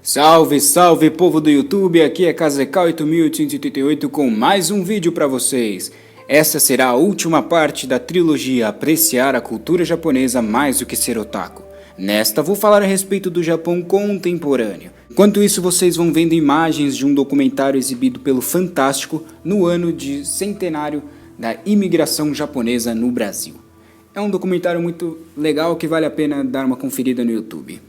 Salve, salve povo do YouTube, aqui é Kazekal8888 com mais um vídeo para vocês. Essa será a última parte da trilogia Apreciar a Cultura Japonesa Mais do que Ser Otaku. Nesta vou falar a respeito do Japão contemporâneo. Enquanto isso vocês vão vendo imagens de um documentário exibido pelo Fantástico no ano de centenário da imigração japonesa no Brasil. É um documentário muito legal que vale a pena dar uma conferida no YouTube.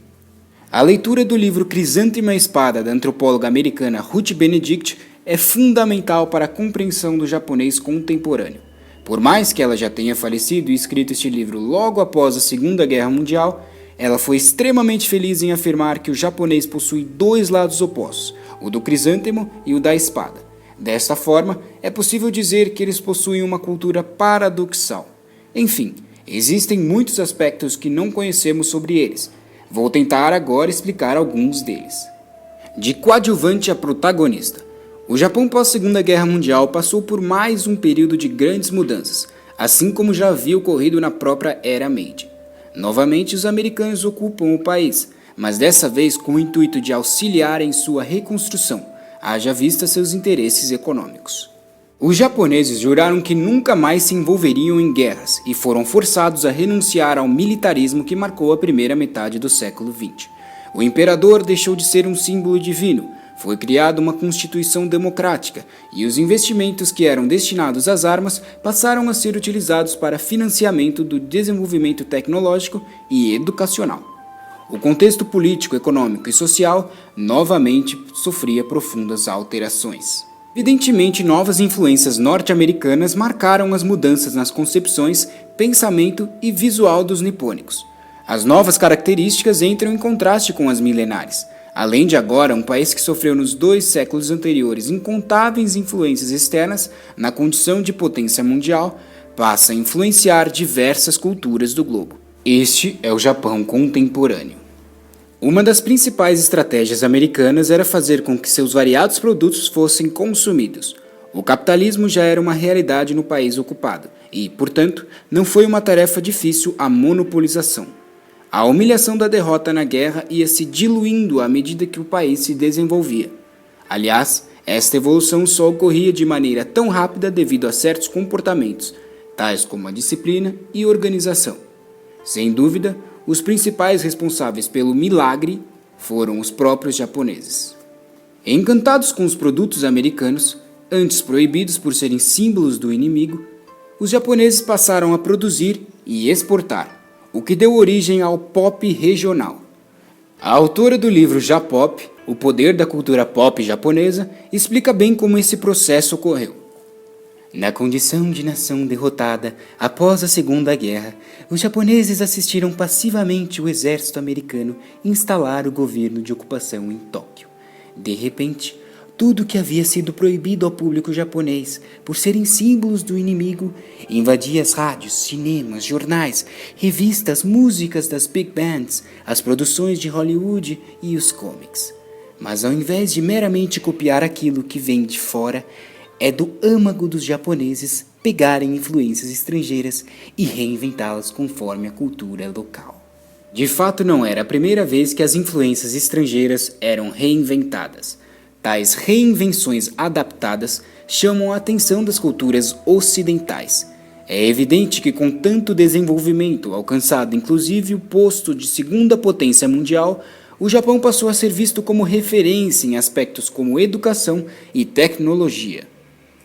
A leitura do livro Crisântema e a Espada, da antropóloga americana Ruth Benedict, é fundamental para a compreensão do japonês contemporâneo. Por mais que ela já tenha falecido e escrito este livro logo após a Segunda Guerra Mundial, ela foi extremamente feliz em afirmar que o japonês possui dois lados opostos, o do crisântemo e o da espada. Desta forma, é possível dizer que eles possuem uma cultura paradoxal. Enfim, existem muitos aspectos que não conhecemos sobre eles. Vou tentar agora explicar alguns deles. De coadjuvante a protagonista. O Japão pós-Segunda Guerra Mundial passou por mais um período de grandes mudanças, assim como já havia ocorrido na própria Era Meiji. Novamente os americanos ocupam o país, mas dessa vez com o intuito de auxiliar em sua reconstrução, haja vista seus interesses econômicos. Os japoneses juraram que nunca mais se envolveriam em guerras e foram forçados a renunciar ao militarismo que marcou a primeira metade do século XX. O imperador deixou de ser um símbolo divino, foi criada uma constituição democrática e os investimentos que eram destinados às armas passaram a ser utilizados para financiamento do desenvolvimento tecnológico e educacional. O contexto político, econômico e social novamente sofria profundas alterações. Evidentemente, novas influências norte-americanas marcaram as mudanças nas concepções, pensamento e visual dos nipônicos. As novas características entram em contraste com as milenares. Além de agora, um país que sofreu nos 2 séculos anteriores incontáveis influências externas na condição de potência mundial, passa a influenciar diversas culturas do globo. Este é o Japão contemporâneo. Uma das principais estratégias americanas era fazer com que seus variados produtos fossem consumidos. O capitalismo já era uma realidade no país ocupado e, portanto, não foi uma tarefa difícil a monopolização. A humilhação da derrota na guerra ia se diluindo à medida que o país se desenvolvia. Aliás, esta evolução só ocorria de maneira tão rápida devido a certos comportamentos, tais como a disciplina e organização. Sem dúvida, os principais responsáveis pelo milagre foram os próprios japoneses. Encantados com os produtos americanos, antes proibidos por serem símbolos do inimigo, os japoneses passaram a produzir e exportar, o que deu origem ao pop regional. A autora do livro J-Pop, O Poder da Cultura Pop Japonesa, explica bem como esse processo ocorreu. Na condição de nação derrotada após a Segunda Guerra, os japoneses assistiram passivamente o exército americano instalar o governo de ocupação em Tóquio. De repente, tudo que havia sido proibido ao público japonês por serem símbolos do inimigo invadia as rádios, cinemas, jornais, revistas, músicas das big bands, as produções de Hollywood e os comics. Mas ao invés de meramente copiar aquilo que vem de fora, é do âmago dos japoneses pegarem influências estrangeiras e reinventá-las conforme a cultura local. De fato, não era a primeira vez que as influências estrangeiras eram reinventadas. Tais reinvenções adaptadas chamam a atenção das culturas ocidentais. É evidente que com tanto desenvolvimento, alcançado inclusive o posto de segunda potência mundial, o Japão passou a ser visto como referência em aspectos como educação e tecnologia.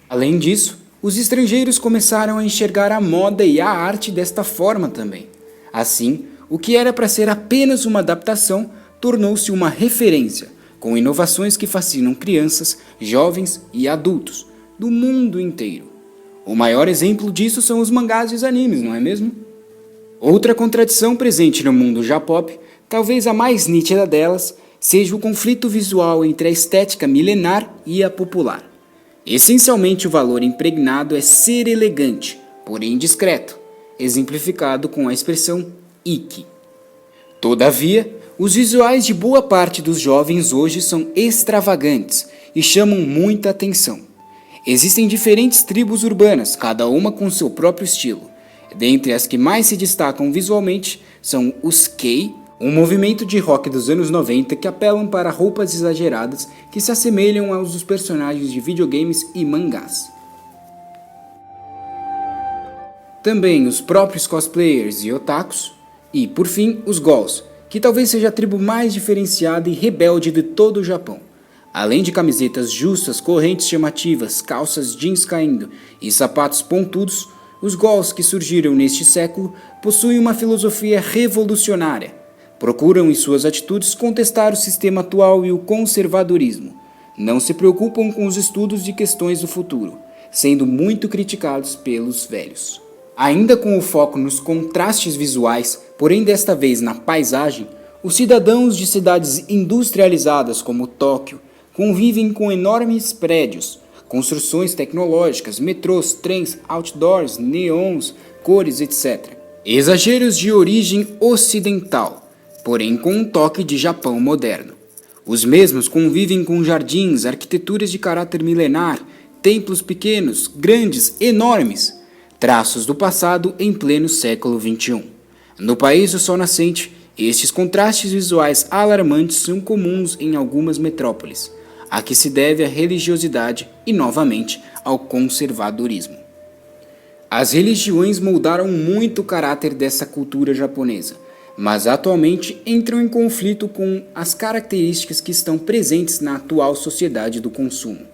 Além disso, os estrangeiros começaram a enxergar a moda e a arte desta forma também. Assim, o que era para ser apenas uma adaptação tornou-se uma referência, com inovações que fascinam crianças, jovens e adultos do mundo inteiro. O maior exemplo disso são os mangás e os animes, não é mesmo? Outra contradição presente no mundo J-pop, talvez a mais nítida delas, seja o conflito visual entre a estética milenar e a popular. Essencialmente, o valor impregnado é ser elegante, porém discreto, exemplificado com a expressão ikki. Todavia, os visuais de boa parte dos jovens hoje são extravagantes e chamam muita atenção. Existem diferentes tribos urbanas, cada uma com seu próprio estilo. Dentre as que mais se destacam visualmente são os Kei, um movimento de rock dos anos 90 que apelam para roupas exageradas que se assemelham aos dos personagens de videogames e mangás. Também os próprios cosplayers e otakus, e, por fim, os ghouls, que talvez seja a tribo mais diferenciada e rebelde de todo o Japão. Além de camisetas justas, correntes chamativas, calças jeans caindo e sapatos pontudos, os ghouls que surgiram neste século possuem uma filosofia revolucionária. Procuram em suas atitudes contestar o sistema atual e o conservadorismo. Não se preocupam com os estudos de questões do futuro, sendo muito criticados pelos velhos. Ainda com o foco nos contrastes visuais, porém desta vez na paisagem, os cidadãos de cidades industrializadas como Tóquio convivem com enormes prédios, construções tecnológicas, metrôs, trens, outdoors, neons, cores, etc. Exageros de origem ocidental, porém com um toque de Japão moderno. Os mesmos convivem com jardins, arquiteturas de caráter milenar, templos pequenos, grandes, enormes, traços do passado em pleno século XXI. No país do sol nascente, estes contrastes visuais alarmantes são comuns em algumas metrópoles, a que se deve à religiosidade e, novamente, ao conservadorismo. As religiões moldaram muito o caráter dessa cultura japonesa, mas atualmente entram em conflito com as características que estão presentes na atual sociedade do consumo.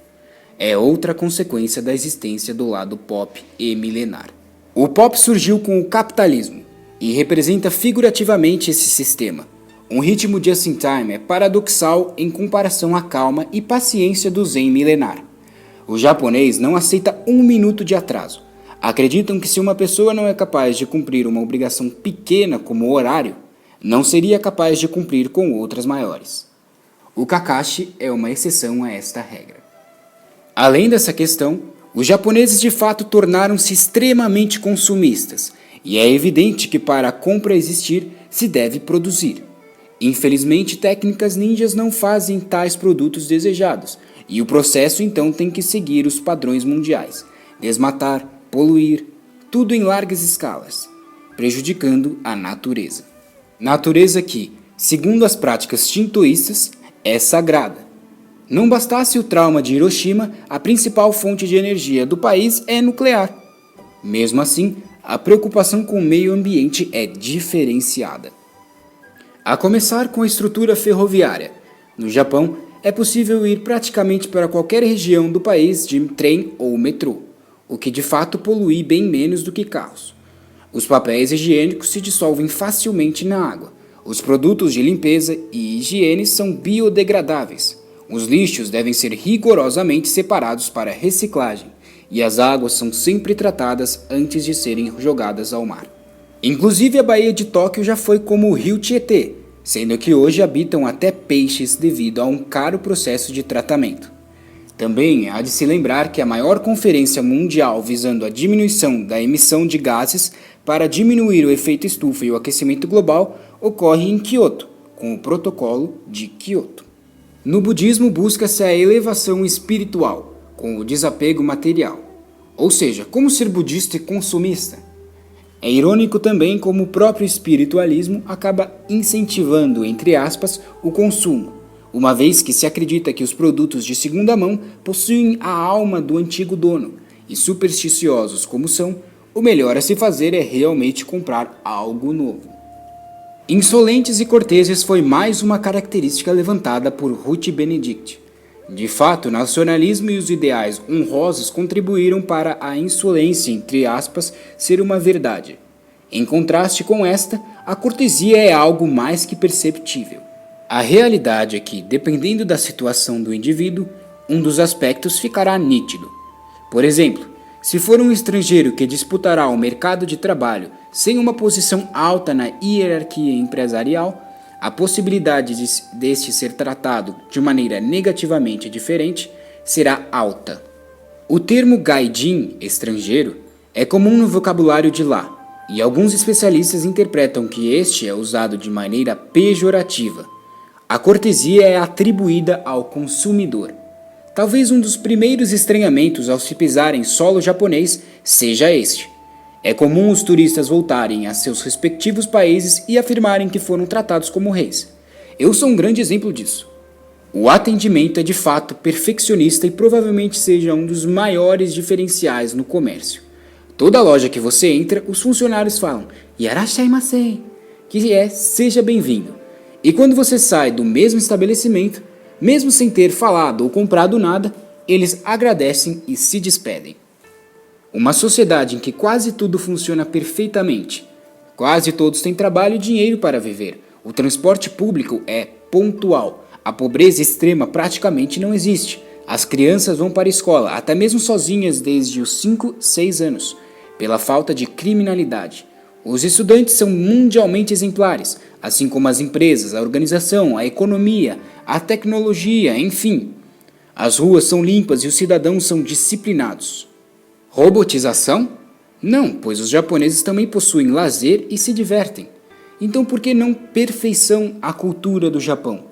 É outra consequência da existência do lado pop e milenar. O pop surgiu com o capitalismo e representa figurativamente esse sistema. Um ritmo just in time é paradoxal em comparação à calma e paciência do zen milenar. O japonês não aceita um minuto de atraso. Acreditam que se uma pessoa não é capaz de cumprir uma obrigação pequena como o horário, não seria capaz de cumprir com outras maiores. O Kakashi é uma exceção a esta regra. Além dessa questão, os japoneses de fato tornaram-se extremamente consumistas, e é evidente que para a compra existir, se deve produzir. Infelizmente, técnicas ninjas não fazem tais produtos desejados, e o processo então tem que seguir os padrões mundiais, desmatar, poluir, tudo em largas escalas, prejudicando a natureza. Natureza que, segundo as práticas shintoístas, é sagrada. Não bastasse o trauma de Hiroshima, a principal fonte de energia do país é nuclear. Mesmo assim, a preocupação com o meio ambiente é diferenciada. A começar com a estrutura ferroviária. No Japão, é possível ir praticamente para qualquer região do país de trem ou metrô, o que de fato polui bem menos do que carros. Os papéis higiênicos se dissolvem facilmente na água. Os produtos de limpeza e higiene são biodegradáveis. Os lixos devem ser rigorosamente separados para reciclagem e as águas são sempre tratadas antes de serem jogadas ao mar. Inclusive a Baía de Tóquio já foi como o rio Tietê, sendo que hoje habitam até peixes devido a um caro processo de tratamento. Também há de se lembrar que a maior conferência mundial visando a diminuição da emissão de gases para diminuir o efeito estufa e o aquecimento global ocorre em Kyoto, com o Protocolo de Kyoto. No budismo busca-se a elevação espiritual, com o desapego material. Ou seja, como ser budista e consumista? É irônico também como o próprio espiritualismo acaba incentivando, entre aspas, o consumo, uma vez que se acredita que os produtos de segunda mão possuem a alma do antigo dono, e supersticiosos como são, o melhor a se fazer é realmente comprar algo novo. Insolentes e corteses foi mais uma característica levantada por Ruth Benedict. De fato, o nacionalismo e os ideais honrosos contribuíram para a insolência, entre aspas, ser uma verdade. Em contraste com esta, a cortesia é algo mais que perceptível. A realidade é que, dependendo da situação do indivíduo, um dos aspectos ficará nítido. Por exemplo, se for um estrangeiro que disputará o mercado de trabalho sem uma posição alta na hierarquia empresarial, a possibilidade deste ser tratado de maneira negativamente diferente será alta. O termo gaijin, estrangeiro, é comum no vocabulário de lá, e alguns especialistas interpretam que este é usado de maneira pejorativa. A cortesia é atribuída ao consumidor. Talvez um dos primeiros estranhamentos ao se pisar em solo japonês seja este. É comum os turistas voltarem a seus respectivos países e afirmarem que foram tratados como reis. Eu sou um grande exemplo disso. O atendimento é de fato perfeccionista e provavelmente seja um dos maiores diferenciais no comércio. Toda loja que você entra, os funcionários falam "Yarashaimasen", que é "seja bem-vindo". E quando você sai do mesmo estabelecimento, mesmo sem ter falado ou comprado nada, eles agradecem e se despedem. Uma sociedade em que quase tudo funciona perfeitamente. Quase todos têm trabalho e dinheiro para viver. O transporte público é pontual. A pobreza extrema praticamente não existe. As crianças vão para a escola, até mesmo sozinhas desde os 5, 6 anos, pela falta de criminalidade. Os estudantes são mundialmente exemplares, assim como as empresas, a organização, a economia, a tecnologia, enfim. As ruas são limpas e os cidadãos são disciplinados. Robotização? Não, pois os japoneses também possuem lazer e se divertem. Então por que não perfeição a cultura do Japão?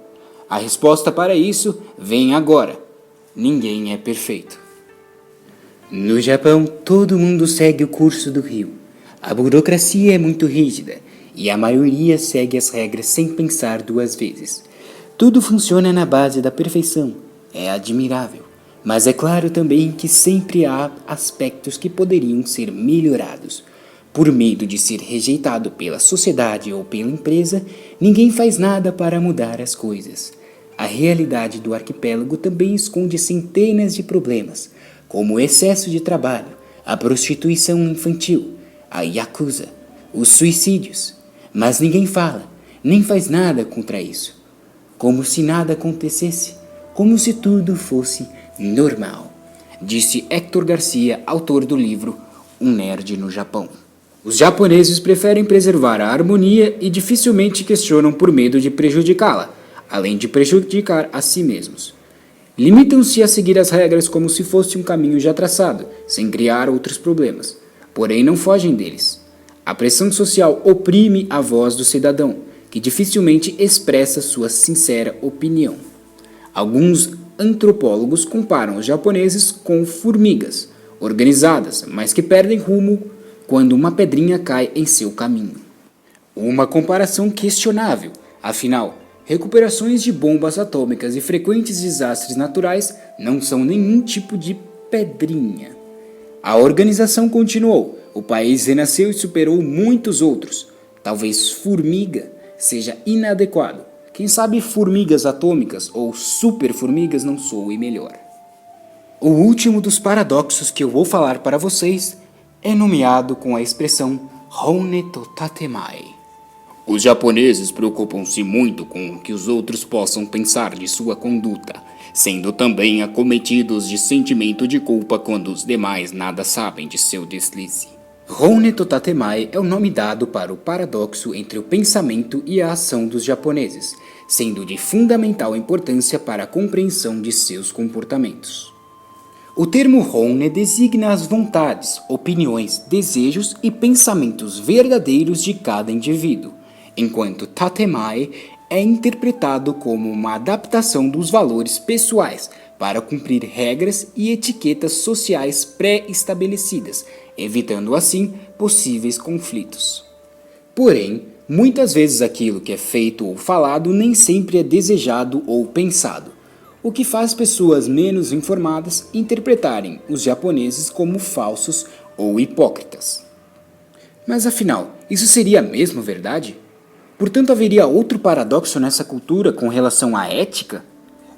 A resposta para isso vem agora. Ninguém é perfeito. No Japão, todo mundo segue o curso do rio. A burocracia é muito rígida e a maioria segue as regras sem pensar duas vezes. Tudo funciona na base da perfeição. É admirável. Mas é claro também que sempre há aspectos que poderiam ser melhorados. Por medo de ser rejeitado pela sociedade ou pela empresa, ninguém faz nada para mudar as coisas. A realidade do arquipélago também esconde centenas de problemas, como o excesso de trabalho, a prostituição infantil, a yakuza, os suicídios. Mas ninguém fala, nem faz nada contra isso. Como se nada acontecesse, como se tudo fosse normal, disse Héctor Garcia, autor do livro Um Nerd no Japão. Os japoneses preferem preservar a harmonia e dificilmente questionam por medo de prejudicá-la, além de prejudicar a si mesmos. Limitam-se a seguir as regras como se fosse um caminho já traçado, sem criar outros problemas, porém não fogem deles. A pressão social oprime a voz do cidadão, que dificilmente expressa sua sincera opinião. Alguns antropólogos comparam os japoneses com formigas, organizadas, mas que perdem rumo quando uma pedrinha cai em seu caminho. Uma comparação questionável, afinal, recuperações de bombas atômicas e frequentes desastres naturais não são nenhum tipo de pedrinha. A organização continuou, o país renasceu e superou muitos outros. Talvez formiga seja inadequado. Quem sabe formigas atômicas ou superformigas não soe melhor. O último dos paradoxos que eu vou falar para vocês é nomeado com a expressão Honne to Tatemai. Os japoneses preocupam-se muito com o que os outros possam pensar de sua conduta, sendo também acometidos de sentimento de culpa quando os demais nada sabem de seu deslize. Honne to Tatemai é o nome dado para o paradoxo entre o pensamento e a ação dos japoneses, sendo de fundamental importância para a compreensão de seus comportamentos. O termo Honne designa as vontades, opiniões, desejos e pensamentos verdadeiros de cada indivíduo, enquanto Tatemai é interpretado como uma adaptação dos valores pessoais para cumprir regras e etiquetas sociais pré-estabelecidas, evitando assim possíveis conflitos. Porém, muitas vezes aquilo que é feito ou falado nem sempre é desejado ou pensado, o que faz pessoas menos informadas interpretarem os japoneses como falsos ou hipócritas. Mas afinal, isso seria mesmo verdade? Portanto, haveria outro paradoxo nessa cultura com relação à ética?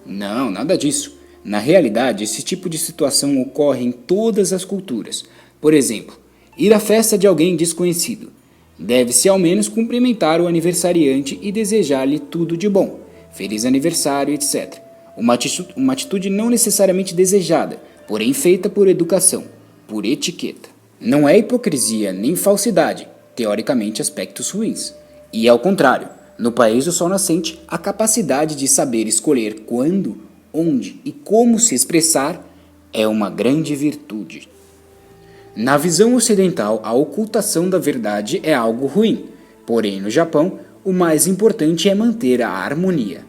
Não, nada disso. Na realidade, esse tipo de situação ocorre em todas as culturas. Por exemplo, ir à festa de alguém desconhecido. Deve-se ao menos cumprimentar o aniversariante e desejar-lhe tudo de bom, feliz aniversário, etc. Uma atitude não necessariamente desejada, porém feita por educação, por etiqueta. Não é hipocrisia nem falsidade, teoricamente aspectos ruins. E ao contrário, no país do sol nascente, a capacidade de saber escolher quando, onde e como se expressar é uma grande virtude. Na visão ocidental, a ocultação da verdade é algo ruim, porém no Japão, o mais importante é manter a harmonia.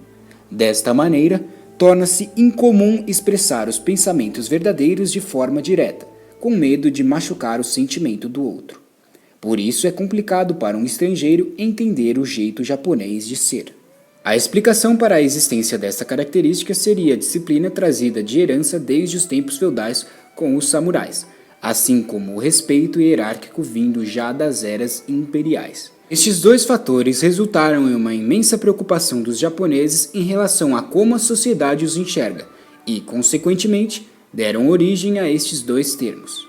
Desta maneira, torna-se incomum expressar os pensamentos verdadeiros de forma direta, com medo de machucar o sentimento do outro. Por isso é complicado para um estrangeiro entender o jeito japonês de ser. A explicação para a existência desta característica seria a disciplina trazida de herança desde os tempos feudais com os samurais, assim como o respeito hierárquico vindo já das eras imperiais. Estes dois fatores resultaram em uma imensa preocupação dos japoneses em relação a como a sociedade os enxerga e, consequentemente, deram origem a estes dois termos.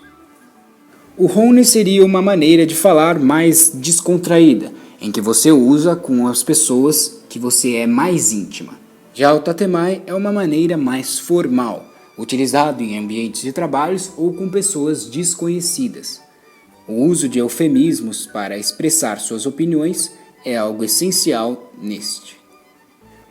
O hone seria uma maneira de falar mais descontraída, em que você usa com as pessoas que você é mais íntima. Já o tatemai é uma maneira mais formal, utilizado em ambientes de trabalhos ou com pessoas desconhecidas. O uso de eufemismos para expressar suas opiniões é algo essencial neste.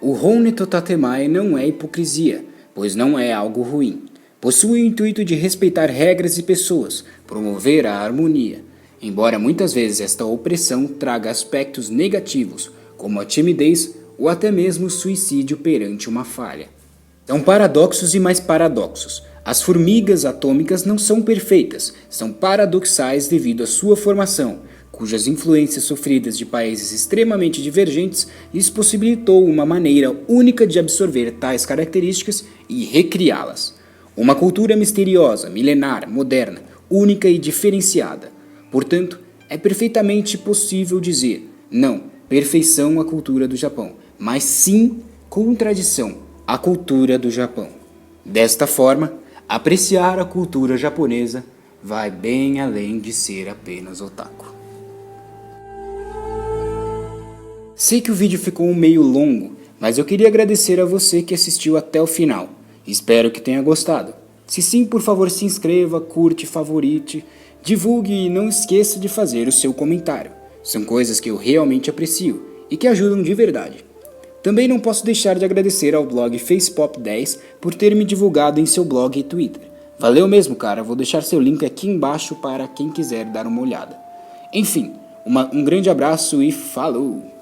O hone to tatemai não é hipocrisia, pois não é algo ruim. Possui o intuito de respeitar regras e pessoas, promover a harmonia, embora muitas vezes esta opressão traga aspectos negativos, como a timidez ou até mesmo o suicídio perante uma falha. São paradoxos e mais paradoxos. As formigas atômicas não são perfeitas, são paradoxais devido à sua formação, cujas influências sofridas de países extremamente divergentes lhes possibilitou uma maneira única de absorver tais características e recriá-las. Uma cultura misteriosa, milenar, moderna, única e diferenciada. Portanto, é perfeitamente possível dizer, não perfeição à cultura do Japão, mas sim contradição à cultura do Japão. Desta forma, apreciar a cultura japonesa vai bem além de ser apenas otaku. Sei que o vídeo ficou meio longo, mas eu queria agradecer a você que assistiu até o final. Espero que tenha gostado. Se sim, por favor, se inscreva, curte, favorite, divulgue e não esqueça de fazer o seu comentário. São coisas que eu realmente aprecio e que ajudam de verdade. Também não posso deixar de agradecer ao blog Facepop10 por ter me divulgado em seu blog e Twitter. Valeu mesmo, cara. Vou deixar seu link aqui embaixo para quem quiser dar uma olhada. Enfim, um grande abraço e falou!